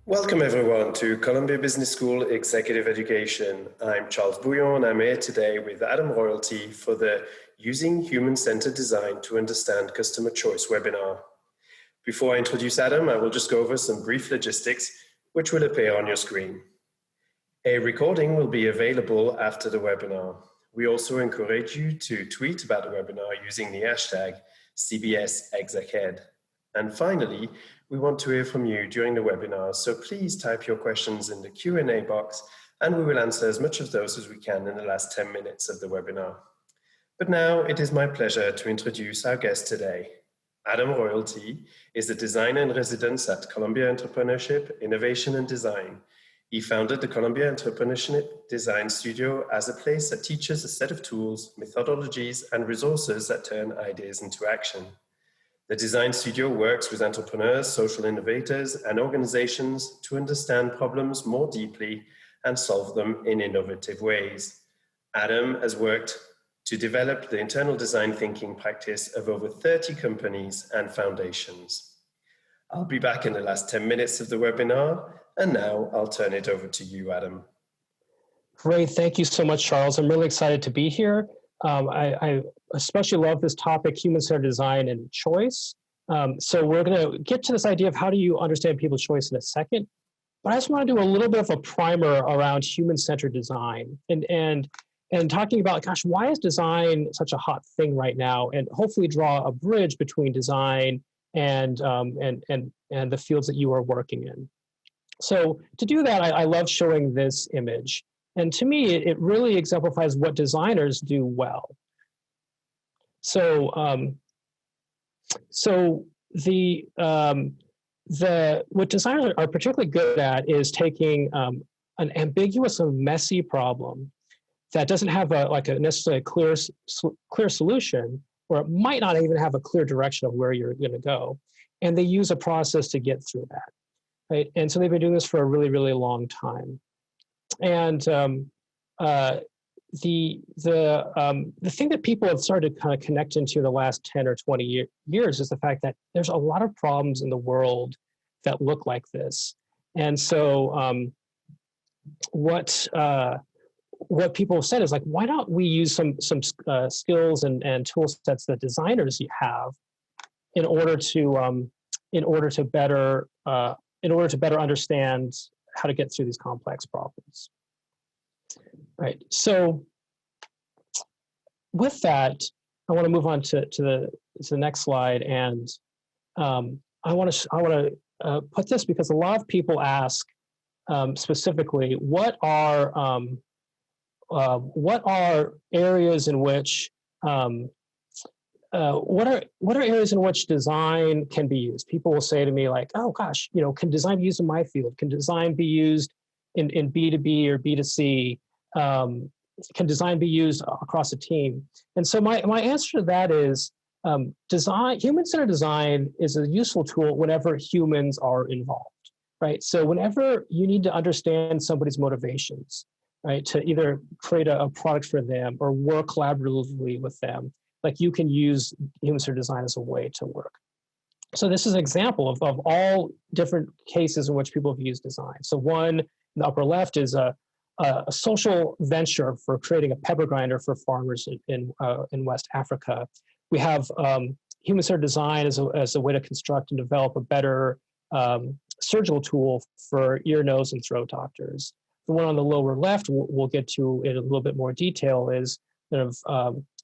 Welcome everyone to Columbia Business School Executive Education. I'm Charles Bouillon and I'm here today with Adam Royalty for the Using Human-Centered Design to Understand Customer Choice webinar. Before I introduce Adam, I will just go over some brief logistics which will appear on your screen. A recording will be available after the webinar. We also encourage you to tweet about the webinar using the hashtag CBSExecEd. And finally, we want to hear from you during the webinar, so please type your questions in the Q&A box and we will answer as much of those as we can in the last 10 minutes of the webinar. But now it is my pleasure to introduce our guest today. Adam Royalty is a designer in residence at Columbia Entrepreneurship, Innovation and Design. He founded the Columbia Entrepreneurship Design Studio as a place that teaches a set of tools, methodologies, and resources that turn ideas into action. The design studio works with entrepreneurs, social innovators, and organizations to understand problems more deeply and solve them in innovative ways. Adam has worked to develop the internal design thinking practice of over 30 companies and foundations. I'll be back in the last 10 minutes of the webinar, and now I'll turn it over to you, Adam. Great, thank you so much, Charles. I'm really excited to be here. I especially love this topic, human-centered design and choice. So we're going to get to this idea of how do you understand people's choice in a second. But I just want to do a little bit of a primer around human-centered design and talking about, gosh, why is design such a hot thing right now? And hopefully draw a bridge between design and the fields that you are working in. So to do that, I love showing this image. And to me, it really exemplifies what designers do well. So, what designers are particularly good at is taking an ambiguous and messy problem that doesn't have a necessarily clear solution, or it might not even have a clear direction of where you're going to go, and they use a process to get through that, right? And so they've been doing this for a really, really long time. And the thing that people have started to kind of connect into the last 10 or 20 years is the fact that there's a lot of problems in the world that look like this. And so what people have said is like, why don't we use some skills and tool sets that designers have in order to better understand how to get through these complex problems. Right. So with that, I want to move on to the next slide, and I want to put this because a lot of people ask specifically, what are areas in which what are areas in which design can be used? People will say to me like, oh gosh, can design be used in my field? Can design be used in B2B or B2C? Can design be used across a team? And so my answer to that is human-centered design is a useful tool whenever humans are involved, right? So whenever you need to understand somebody's motivations, right, to either create a product for them or work collaboratively with them, like you can use human-centered design as a way to work. So this is an example of all different cases in which people have used design. So one in the upper left is a social venture for creating a pepper grinder for farmers in West Africa. We have human-centered design as a way to construct and develop a better surgical tool for ear, nose, and throat doctors. The one on the lower left, we'll get to in a little bit more detail, is kind of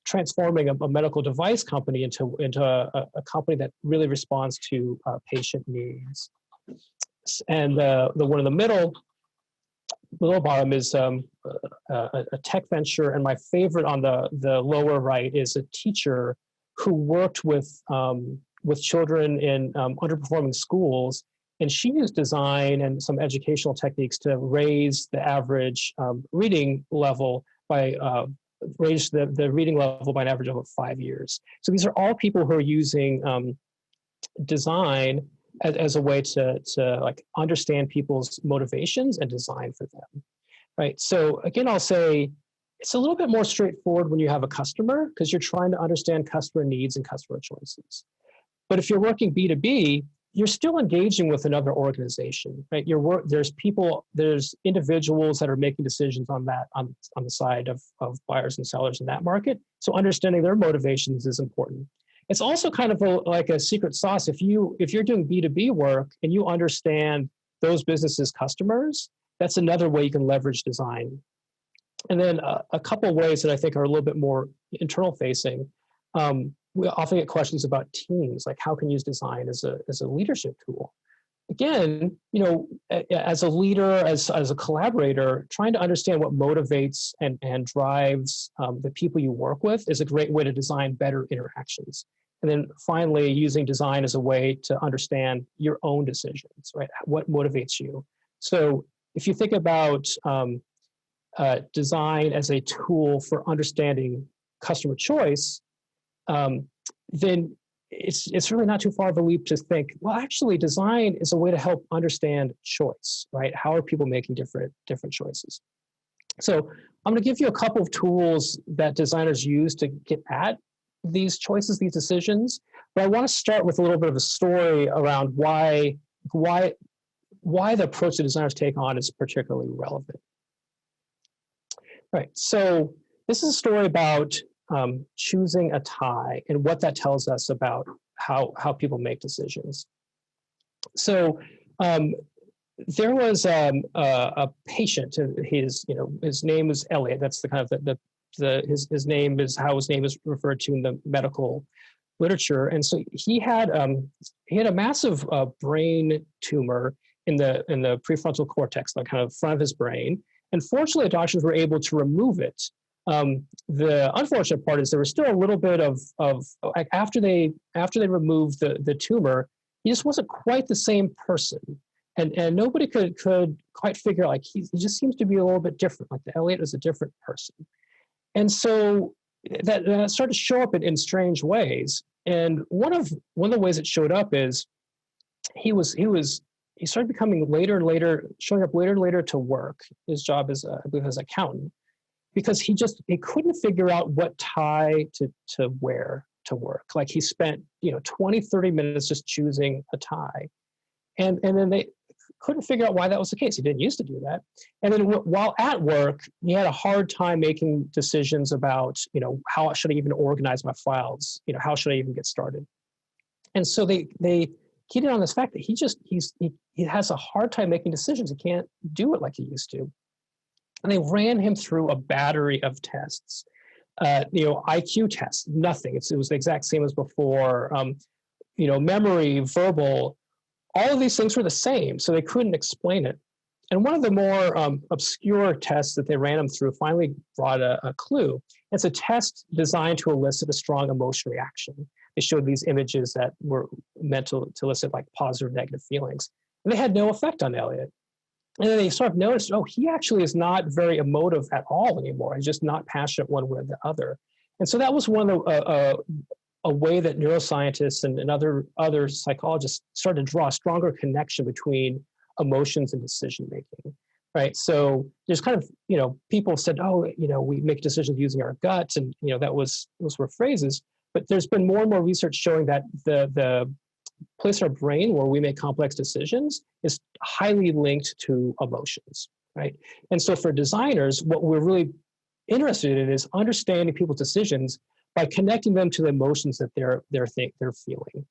transforming a medical device company into a company that really responds to patient needs. And the one in the middle bottom is a tech venture, and my favorite on the lower right is a teacher who worked with children in underperforming schools, and she used design and some educational techniques to raise the average reading level by raise the reading level by an average of 5 years. So these are all people who are using design as a way to like understand people's motivations and design for them, right? So again, I'll say it's a little bit more straightforward when you have a customer because you're trying to understand customer needs and customer choices. But if you're working B2B, you're still engaging with another organization, right? There's people, there's individuals that are making decisions on that, on the side of buyers and sellers in that market. So understanding their motivations is important. It's also kind of like a secret sauce. If you're doing B2B work and you understand those businesses' customers, that's another way you can leverage design. And then a couple of ways that I think are a little bit more internal facing. We often get questions about teams, like how can you use design as a leadership tool? Again, as a leader, as a collaborator, trying to understand what motivates and drives the people you work with is a great way to design better interactions. And then finally, using design as a way to understand your own decisions, right? What motivates you? So if you think about design as a tool for understanding customer choice, then it's really not too far of a leap to think, well, actually, design is a way to help understand choice, right? How are people making different choices? So I'm going to give you a couple of tools that designers use to get at these choices, these decisions. But I want to start with a little bit of a story around why the approach that designers take on is particularly relevant. Right. So this is a story about choosing a tie and what that tells us about how people make decisions. So there was a patient. His name is Elliot. That's the kind of his name is how his name is referred to in the medical literature. And so he had a massive brain tumor in the prefrontal cortex, like kind of front of his brain. And fortunately, doctors were able to remove it. The unfortunate part is there was still a little bit of like after they removed the tumor, he just wasn't quite the same person, and nobody could quite figure out, like he just seems to be a little bit different. Like the Elliot is a different person, and so that started to show up in strange ways. And one of the ways it showed up is he started becoming showing up later and later to work. His job is, I believe, as an accountant, because he couldn't figure out what tie to wear to work. Like he spent 20, 30 minutes just choosing a tie. And then they couldn't figure out why that was the case. He didn't used to do that. And then while at work, he had a hard time making decisions about, how should I even organize my files? How should I even get started? And so they keyed in on this fact that he has a hard time making decisions. He can't do it like he used to. And they ran him through a battery of tests, IQ tests, nothing. It was the exact same as before. Memory, verbal, all of these things were the same, so they couldn't explain it. And one of the more obscure tests that they ran him through finally brought a clue. It's a test designed to elicit a strong emotion reaction. They showed these images that were meant to elicit like positive, negative feelings. And they had no effect on Elliot. And then they sort of noticed, he actually is not very emotive at all anymore. He's just not passionate one way or the other. And so that was one of a way that neuroscientists and other psychologists started to draw a stronger connection between emotions and decision making, right? So there's kind of, people said, we make decisions using our guts, and those were phrases. But there's been more and more research showing that the place in our brain where we make complex decisions is highly linked to emotions, right? And so for designers, what we're really interested in is understanding people's decisions by connecting them to the emotions that they're feeling.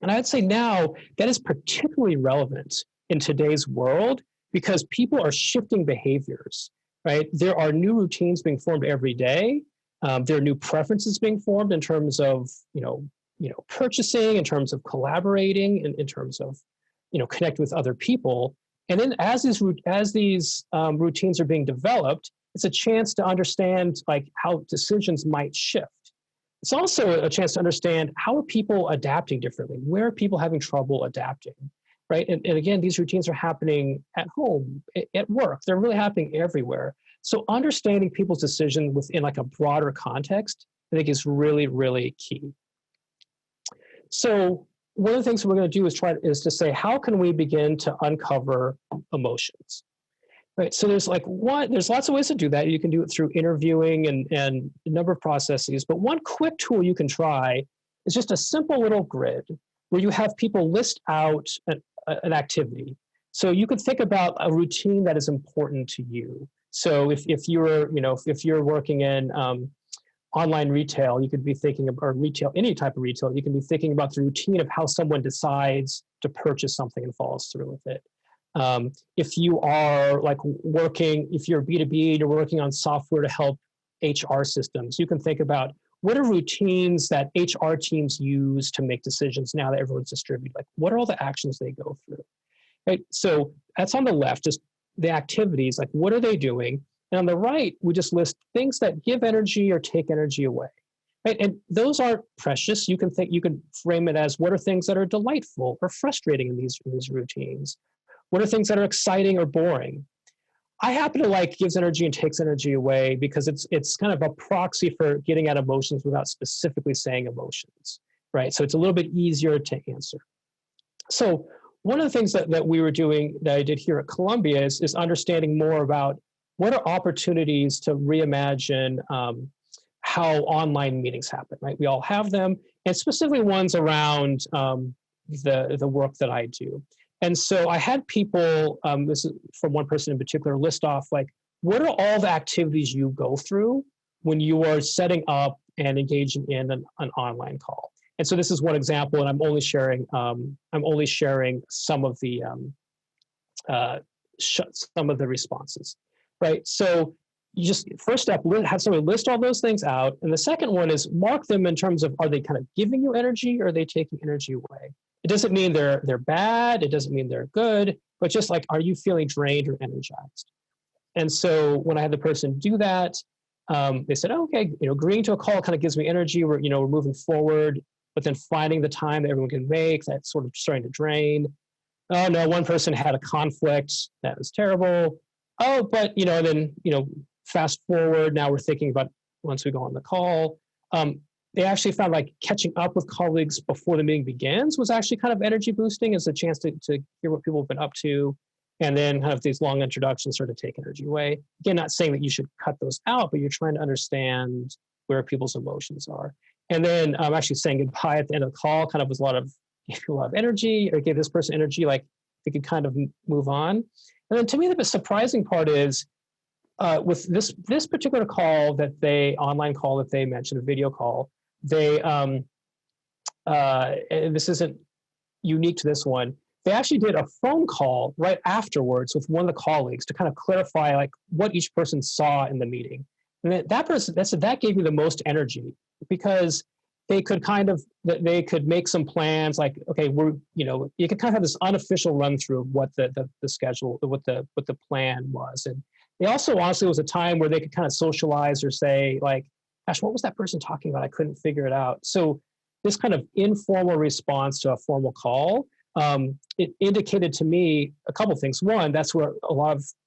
And I'd say now that is particularly relevant in today's world because people are shifting behaviors, right? There are new routines being formed every day. There are new preferences being formed in terms of, purchasing, in terms of collaborating, in terms of, connecting with other people. And then as these routines are being developed, it's a chance to understand like how decisions might shift. It's also a chance to understand how are people adapting differently? Where are people having trouble adapting, right? And again, these routines are happening at home, at work. They're really happening everywhere. So understanding people's decision within like a broader context, I think is really, really key. So one of the things we're going to do is to say, how can we begin to uncover emotions? Right. So there's lots of ways to do that. You can do it through interviewing and a number of processes. But one quick tool you can try is just a simple little grid. where you have people list out an activity. So you could think about a routine that is important to you. So if you're, if you're working in online retail, you could be thinking of, or retail, any type of retail, you can be thinking about the routine of how someone decides to purchase something and follows through with it. If you are like working, if you're B2B and you're working on software to help HR systems, you can think about what are routines that HR teams use to make decisions now that everyone's distributed? Like, what are all the actions they go through? Right. So that's on the left, just the activities, like what are they doing? And on the right, we just list things that give energy or take energy away. Right. And those aren't precious. You can frame it as what are things that are delightful or frustrating in these routines? What are things that are exciting or boring? I happen to like gives energy and takes energy away because it's kind of a proxy for getting at emotions without specifically saying emotions, right? So it's a little bit easier to answer. So one of the things that we were doing, that I did here at Columbia, is understanding more about what are opportunities to reimagine how online meetings happen, right? We all have them, and specifically ones around the work that I do. And so I had people, this is from one person in particular, list off like, what are all the activities you go through when you are setting up and engaging in an online call? And so this is one example, and I'm only sharing some of the responses, right? So you just, first step, have somebody list all those things out. And the second one is mark them in terms of, are they kind of giving you energy or are they taking energy away? It doesn't mean they're bad. It doesn't mean they're good, but just like, are you feeling drained or energized? And so when I had the person do that, they said, oh, okay, agreeing to a call kind of gives me energy. We're moving forward, but then finding the time that everyone can make, that's sort of starting to drain. Oh no, one person had a conflict. That was terrible. Oh, but, then, fast forward, now we're thinking about once we go on the call, they actually found like catching up with colleagues before the meeting begins was actually kind of energy boosting, as a chance to hear what people have been up to. And then kind of these long introductions sort of take energy away. Again, not saying that you should cut those out, but you're trying to understand where people's emotions are. And then actually saying goodbye at the end of the call kind of was a lot of energy, or gave this person energy, like they could kind of move on. And then to me, the surprising part is with this particular call online call that they mentioned, a video call, they, and this isn't unique to this one, they actually did a phone call right afterwards with one of the colleagues to kind of clarify like what each person saw in the meeting. And that gave me the most energy, because they could make some plans, like, okay, you could kind of have this unofficial run through of what the schedule, what the plan was. And they also, honestly, was a time where they could kind of socialize or say like, gosh, what was that person talking about? I couldn't figure it out. So this kind of informal response to a formal call, it indicated to me a couple of things. One, that's where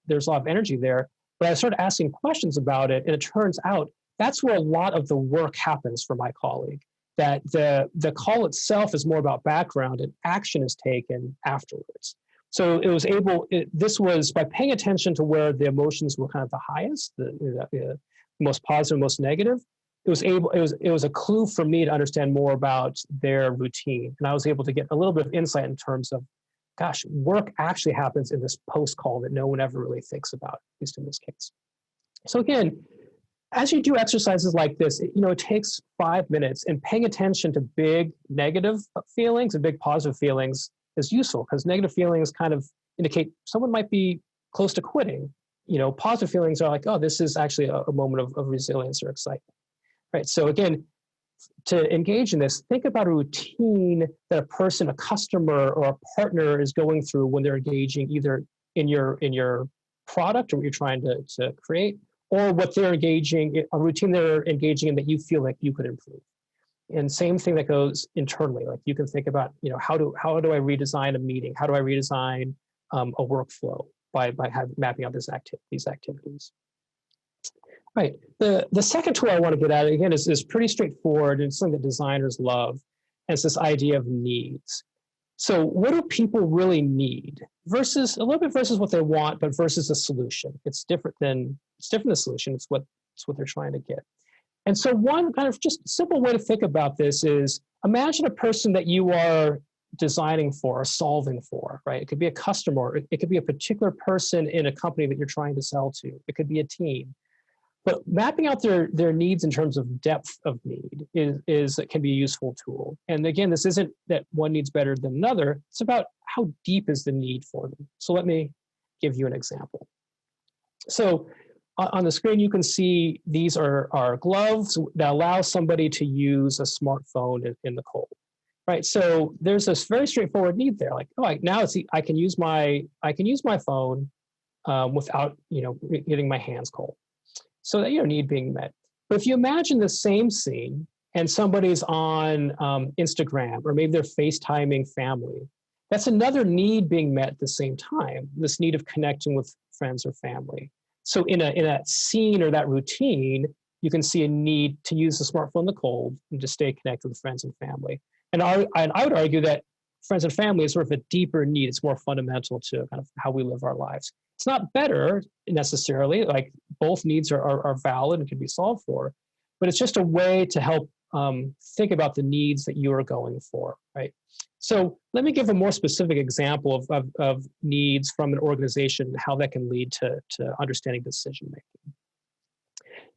there's a lot of energy there, but I started asking questions about it. And it turns out that's where a lot of the work happens for my colleague, that the call itself is more about background and action is taken afterwards. So this was by paying attention to where the emotions were kind of the highest, the most positive, most negative. It was a clue for me to understand more about their routine. And I was able to get a little bit of insight in terms of, gosh, work actually happens in this post call that no one ever really thinks about, at least in this case. So again, as you do exercises like this, it takes 5 minutes, and paying attention to big negative feelings and big positive feelings is useful, because negative feelings kind of indicate someone might be close to quitting. Positive feelings are like, oh, this is actually a moment of resilience or excitement, right? So again, to engage in this, think about a routine that a person, a customer, or a partner is going through when they're engaging either in your product or what you're trying to create, or what they're engaging, a routine they're engaging in that you feel like you could improve. And same thing that goes internally. Like you can think about, how do I redesign a meeting? How do I redesign a workflow by mapping out these activities? Right. The second tool I want to get at, again, is pretty straightforward, and it's something that designers love. And it's this idea of needs. So what do people really need versus what they want, but versus a solution? It's different than the solution. It's what they're trying to get. And so one kind of just simple way to think about this is, imagine a person that you are designing for or solving for, right? It could be a customer, it could be a particular person in a company that you're trying to sell to. It could be a team. But mapping out their needs in terms of depth of need can be a useful tool. And again, this isn't that one needs better than another. It's about how deep is the need for them. So let me give you an example. So on the screen, you can see these are gloves that allow somebody to use a smartphone in the cold, right? So there's this very straightforward need there. Like, oh, now I can use my phone without getting my hands cold. So that need being met. But if you imagine the same scene and somebody's on Instagram, or maybe they're FaceTiming family, that's another need being met at the same time. This need of connecting with friends or family. So in a scene or that routine, you can see a need to use the smartphone in the cold and to stay connected with friends and family. And I would argue that friends and family is sort of a deeper need. It's more fundamental to kind of how we live our lives. It's not better necessarily, like both needs are valid and can be solved for, but it's just a way to help think about the needs that you are going for, right? So let me give a more specific example of needs from an organization and how that can lead to understanding decision making.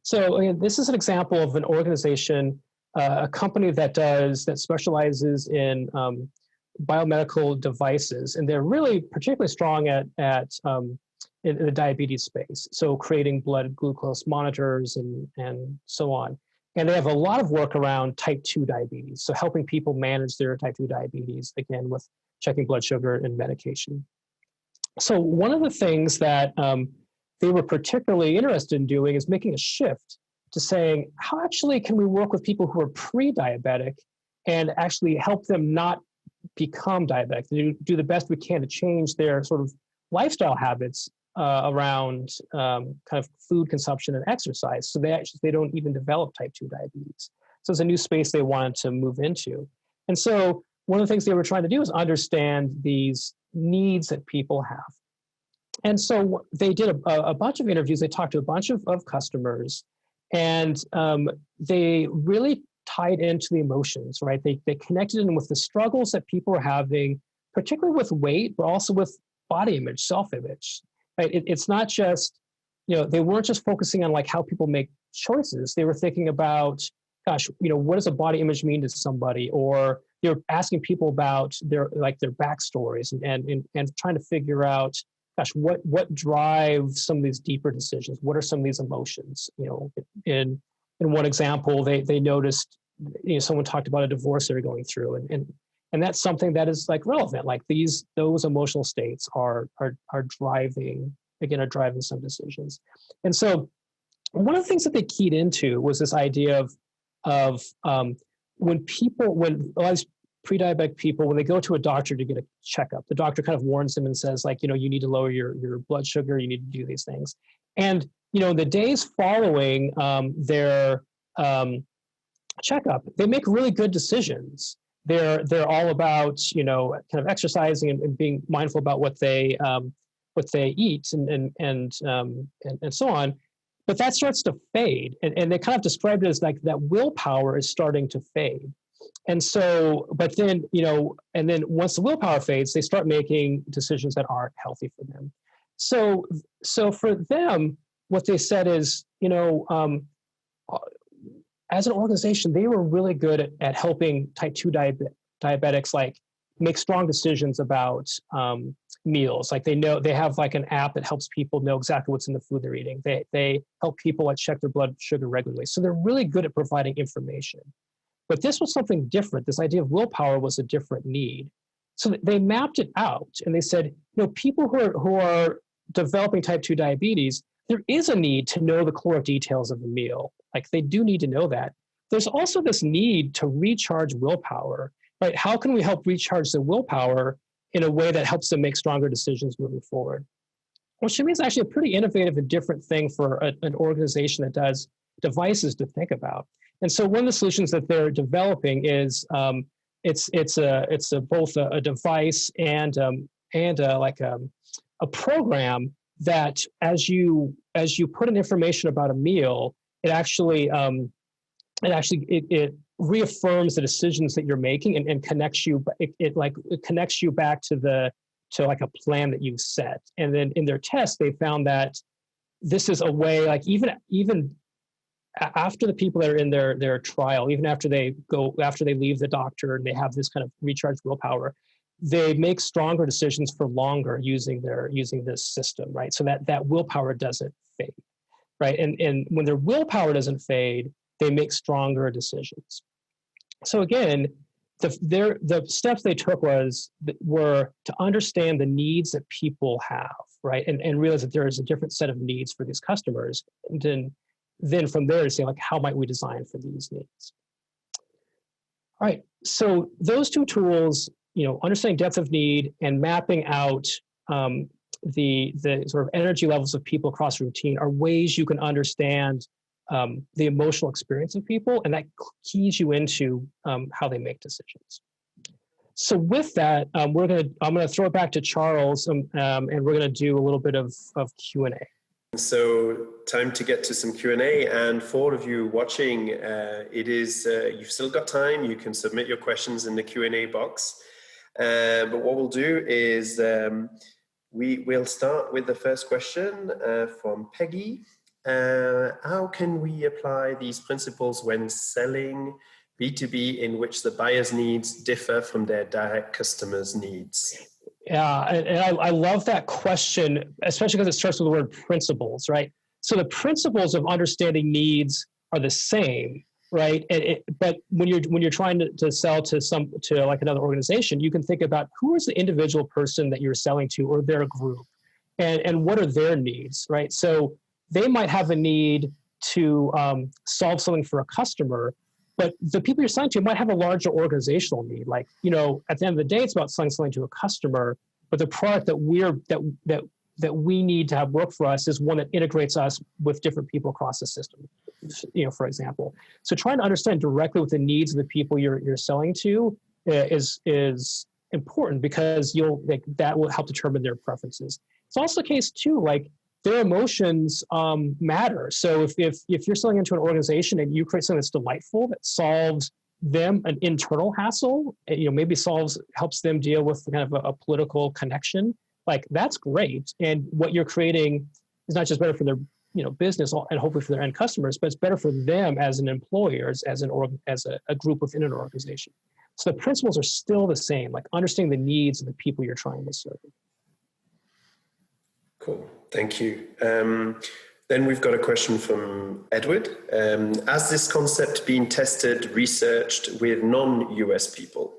So again, this is an example of an organization, a company that specializes in biomedical devices, and they're really particularly strong in the diabetes space. So creating blood glucose monitors and so on. And they have a lot of work around type 2 diabetes. So helping people manage their type 2 diabetes, again, with checking blood sugar and medication. So one of the things that they were particularly interested in doing is making a shift to saying, how actually can we work with people who are pre-diabetic and actually help them not become diabetic, to do the best we can to change their sort of lifestyle habits around kind of food consumption and exercise, so they don't even develop type 2 diabetes. So it's a new space they wanted to move into. And so one of the things they were trying to do is understand these needs that people have. And so they did a bunch of interviews. They talked to a bunch of customers, and they really tied into the emotions, right? They connected in with the struggles that people were having, particularly with weight, but also with body image, self-image, right? It's not just, they weren't just focusing on like how people make choices. They were thinking about, gosh, what does a body image mean to somebody? Or they're asking people about their backstories and trying to figure out, gosh, what drives some of these deeper decisions? What are some of these emotions? In one example, they noticed, someone talked about a divorce they were going through, and that's something that is like relevant. Like those emotional states are driving some decisions. And so one of the things that they keyed into was this idea of when a lot of pre-diabetic people, when they go to a doctor to get a checkup, the doctor kind of warns them and says, like, you need to lower your blood sugar, you need to do these things. And, the days following their checkup, they make really good decisions. They're all about, kind of exercising and being mindful about what they eat and so on. But that starts to fade. And they kind of described it as like that willpower is starting to fade. And so, but then, and then once the willpower fades, they start making decisions that aren't healthy for them. So for them, what they said is, as an organization, they were really good at helping type 2 diabetics, like make strong decisions about meals. Like they have like an app that helps people know exactly what's in the food they're eating. They help people check their blood sugar regularly. So they're really good at providing information. But this was something different. This idea of willpower was a different need. So they mapped it out and they said, people who are developing type 2 diabetes, there is a need to know the caloric details of the meal. Like they do need to know that. There's also this need to recharge willpower, right? How can we help recharge the willpower in a way that helps them make stronger decisions moving forward? Which to me is actually a pretty innovative and different thing for an organization that does devices to think about. And so one of the solutions that they're developing is it's both a device and a program that as you put in information about a meal, it reaffirms the decisions that you're making and connects you. It connects you back to like a plan that you've set. And then in their test, they found that this is a way, like even after the people that are in their trial, even after they leave the doctor and they have this kind of recharged willpower, they make stronger decisions for longer using this system, right? So that willpower doesn't fade, right? And when their willpower doesn't fade, they make stronger decisions. So again, the steps they took were to understand the needs that people have, right? And realize that there is a different set of needs for these customers. And then from there to say, like, how might we design for these needs? All right, so those two tools, understanding depth of need and mapping out the sort of energy levels of people across routine are ways you can understand the emotional experience of people, and that keys you into how they make decisions. So with that, I'm going to throw it back to Charles, and we're going to do a little bit of Q&A. So time to get to some Q&A, and for all of you watching, it is you've still got time. You can submit your questions in the Q&A box. But what we'll do is we'll start with the first question from Peggy. How can we apply these principles when selling B2B in which the buyer's needs differ from their direct customers' needs? Yeah, and I love that question, especially because it starts with the word principles, right? So the principles of understanding needs are the same, right? But when you're trying to sell to like another organization, you can think about who is the individual person that you're selling to, or their group, and what are their needs, right? So they might have a need to solve something for a customer, but the people you're selling to might have a larger organizational need. Like, at the end of the day, it's about selling something to a customer, but the product that we need to have work for us is one that integrates us with different people across the system, for example. So trying to understand directly what the needs of the people you're selling to is important, because that will help determine their preferences. It's also the case too, like, their emotions matter. So if you're selling into an organization and you create something that's delightful, that solves them an internal hassle, maybe helps them deal with kind of a political connection, like, that's great. And what you're creating is not just better for their business and hopefully for their end customers, but it's better for them as an employer, as a group within an organization. So the principles are still the same, like understanding the needs of the people you're trying to serve. Cool, thank you. Then we've got a question from Edward. Has this concept been tested, researched with non-US people?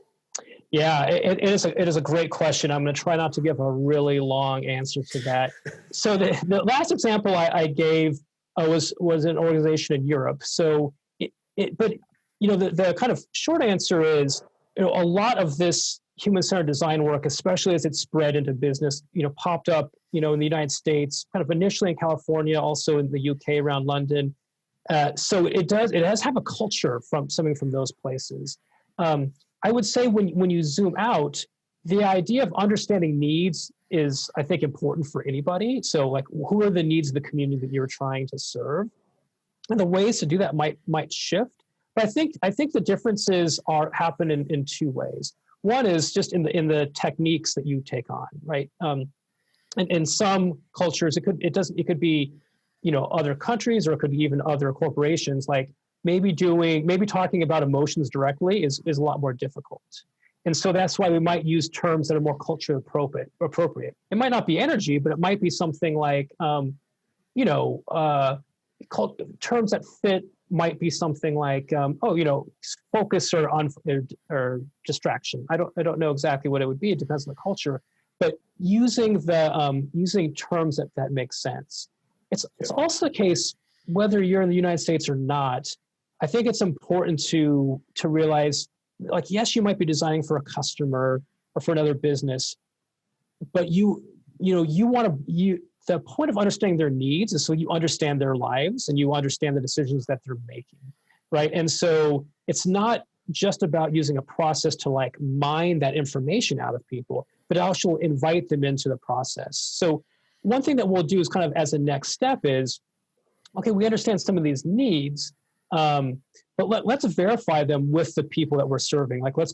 Yeah, it is a great question. I'm going to try not to give a really long answer to that. So the last example I gave was an organization in Europe. So, the kind of short answer is, a lot of this human-centered design work, especially as it's spread into business, popped up, in the United States, kind of initially in California, also in the UK around London. So it does have a culture from those places. I would say when you zoom out, the idea of understanding needs is, I think, important for anybody. So, like, who are the needs of the community that you're trying to serve? And the ways to do that might shift. But I think the differences happen in two ways. One is just in the techniques that you take on, right? And in some cultures, it could be, other countries, or it could be even other corporations. Like, maybe talking about emotions directly is a lot more difficult. And so that's why we might use terms that are more culturally appropriate. It might not be energy, but it might be something like, terms that fit might be something like, focus or distraction. I don't know exactly what it would be. It depends on the culture, but using terms that make sense. It's also the case whether you're in the United States or not. I think it's important to realize, like, yes, you might be designing for a customer or for another business, but the point of understanding their needs is so you understand their lives and you understand the decisions that they're making, right? And so it's not just about using a process to, like, mine that information out of people, but also invite them into the process. So one thing that we'll do is kind of as a next step is, okay, we understand some of these needs. But let's verify them with the people that we're serving. Like let's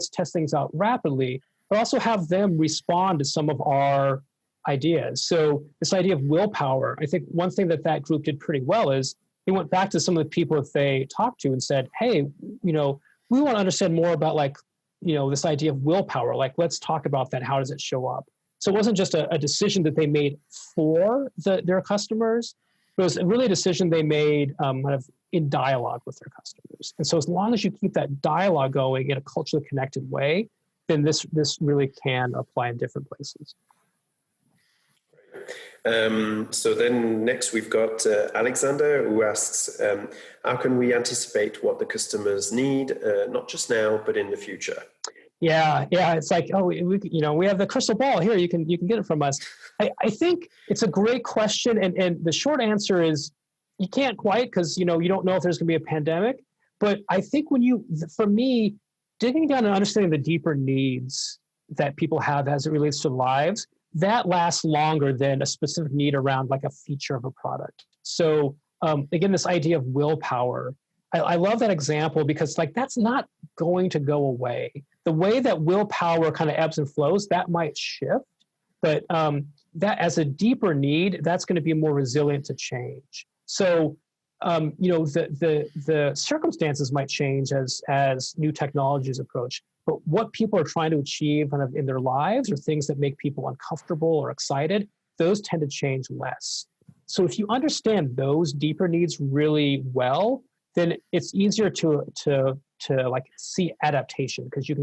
test things out rapidly, but also have them respond to some of our ideas. So this idea of willpower, I think one thing that group did pretty well is they went back to some of the people that they talked to and said, hey, we want to understand more about this idea of willpower. Like, let's talk about that. How does it show up? So it wasn't just a decision that they made for their customers. It was really a decision they made kind of in dialogue with their customers. And so as long as you keep that dialogue going in a culturally connected way, then this really can apply in different places. So then next we've got Alexander, who asks, how can we anticipate what the customers need, not just now, but in the future? Yeah. It's like, we have the crystal ball here. You can get it from us. I think it's a great question. And the short answer is you can't quite, because, you don't know if there's going to be a pandemic. But I think for me, digging down and understanding the deeper needs that people have as it relates to lives, that lasts longer than a specific need around like a feature of a product. So again, this idea of willpower, I love that example because like that's not going to go away. The way that willpower kind of ebbs and flows, that might shift, but that as a deeper need, that's going to be more resilient to change. So the circumstances might change as new technologies approach, but what people are trying to achieve kind of in their lives or things that make people uncomfortable or excited, those tend to change less. So if you understand those deeper needs really well, then it's easier to like see adaptation, because you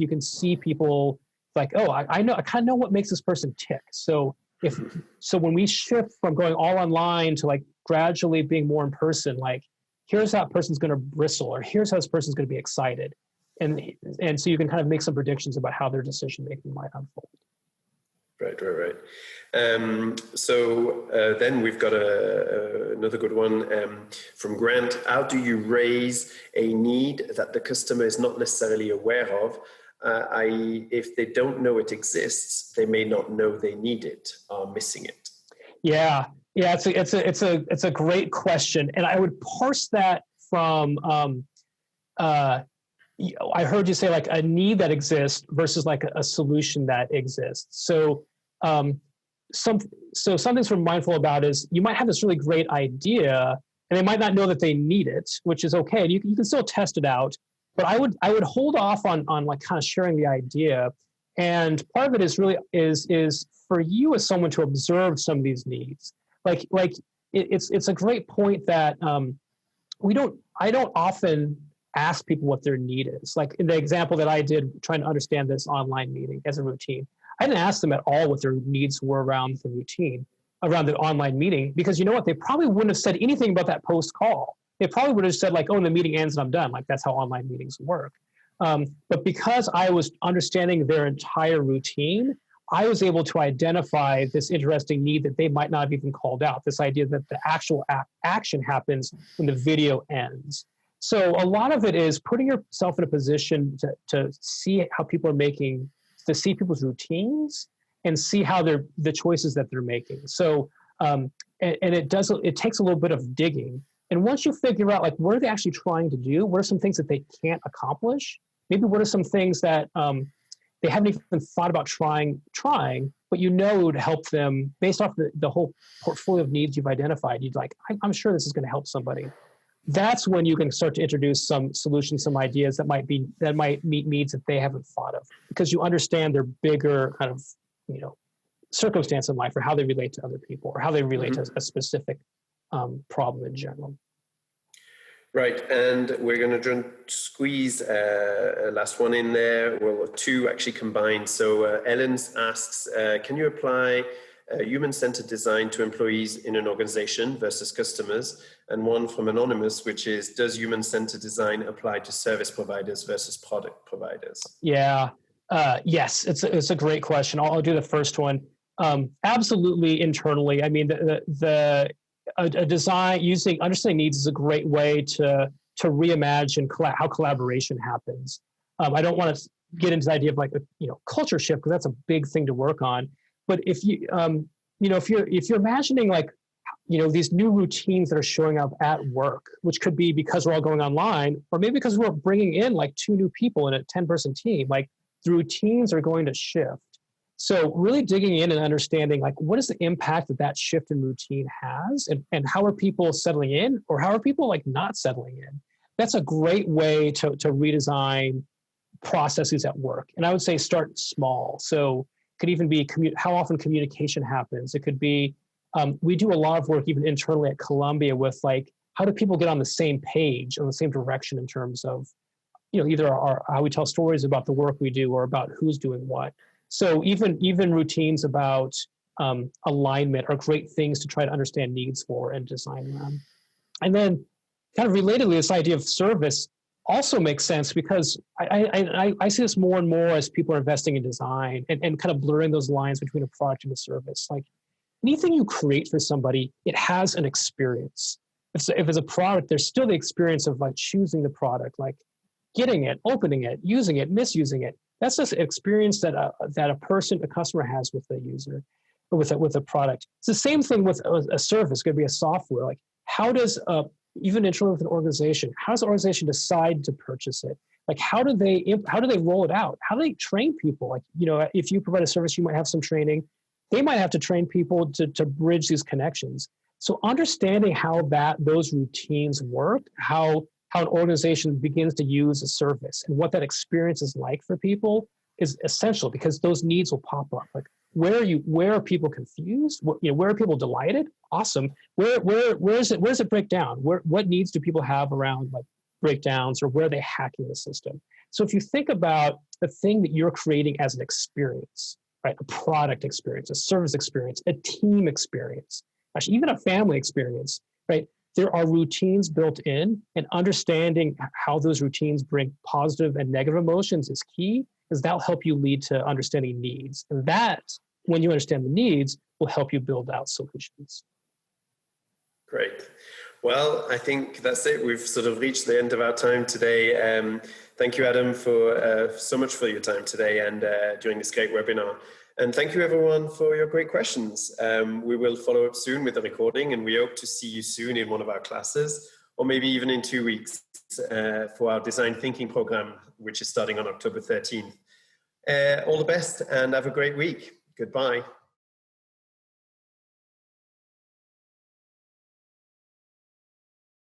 can see people like, oh, I kind of know what makes this person tick. So when we shift from going all online to like gradually being more in person, like here's how a person's going to bristle, or here's how this person's going to be excited. And so you can kind of make some predictions about how their decision making might unfold. Right. So then we've got another good one from Grant. How do you raise a need that the customer is not necessarily aware of? I.e., if they don't know it exists, they may not know they need it, are missing it. Yeah. It's a great question, and I would parse that from. I heard you say like a need that exists versus like a solution that exists. So something we're mindful about is you might have this really great idea and they might not know that they need it, which is okay. You can still test it out, but I would hold off on like kind of sharing the idea. And part of it is really is for you as someone to observe some of these needs. Like it's a great point that I don't often ask people what their need is. Like in the example that I did, trying to understand this online meeting as a routine, I didn't ask them at all what their needs were around the routine, around the online meeting, because you know what? They probably wouldn't have said anything about that post call. They probably would have said like, oh, and the meeting ends and I'm done. Like that's how online meetings work. But because I was understanding their entire routine, I was able to identify this interesting need that they might not have even called out, this idea that the actual action happens when the video ends. So a lot of it is putting yourself in a position to see how people are making, to see people's routines and see how the choices that they're making. So, and it takes a little bit of digging. And once you figure out like, what are they actually trying to do? What are some things that they can't accomplish? Maybe what are some things that they haven't even thought about trying, but it would help them based off the whole portfolio of needs you've identified. You'd like, I'm sure this is going to help somebody. That's when you can start to introduce some solutions, some ideas that might meet needs that they haven't thought of, because you understand their bigger kind of, circumstance in life, or how they relate to other people, or how they relate to a specific problem in general. Right, and we're going to squeeze a last one in there. Well, two actually combined. So Ellen asks, can you apply human-centered design to employees in an organization versus customers? And one from Anonymous, which is, does human-centered design apply to service providers versus product providers? Yeah, yes, it's a great question. I'll do the first one. Absolutely internally. I mean, a design understanding needs is a great way to reimagine how collaboration happens. I don't want to get into the idea of like culture shift, because that's a big thing to work on. But if you're imagining like these new routines that are showing up at work, which could be because we're all going online, or maybe because we're bringing in like 2 new people in a 10-person team. Like the routines are going to shift. So really digging in and understanding like what is the impact that that shift in routine has, and how are people settling in, or how are people like not settling in? That's a great way to redesign processes at work. And I would say start small. So it could even be how often communication happens. It could be, we do a lot of work even internally at Columbia with like, how do people get on the same page, on the same direction in terms of, either how we tell stories about the work we do or about who's doing what. So even routines about alignment are great things to try to understand needs for and design them. And then kind of relatedly, this idea of service also makes sense because I see this more and more as people are investing in design and kind of blurring those lines between a product and a service. Like anything you create for somebody, it has an experience. If it's a product, there's still the experience of like choosing the product, like getting it, opening it, using it, misusing it. That's just an experience that a customer has with the user, or with a product. It's the same thing with a service. It could be a software. Like how does even internally with an organization, how does the organization decide to purchase it? Like how do they roll it out? How do they train people? Like if you provide a service, you might have some training. They might have to train people to bridge these connections. So understanding how those routines work, how an organization begins to use a service and what that experience is like for people is essential, because those needs will pop up. Like where are people confused? Where are people delighted? Awesome. Where does it break down? What needs do people have around like breakdowns, or where are they hacking the system? So if you think about the thing that you're creating as an experience, right? A product experience, a service experience, a team experience, actually even a family experience, right? There are routines built in, and understanding how those routines bring positive and negative emotions is key, because that'll help you lead to understanding needs. And that, when you understand the needs, will help you build out solutions. Great. Well, I think that's it. We've sort of reached the end of our time today. Thank you, Adam, for so much for your time today and during this great webinar. And thank you, everyone, for your great questions. We will follow up soon with a recording, and we hope to see you soon in one of our classes, or maybe even in 2 weeks for our design thinking program, which is starting on October 13th. All the best and have a great week. Goodbye.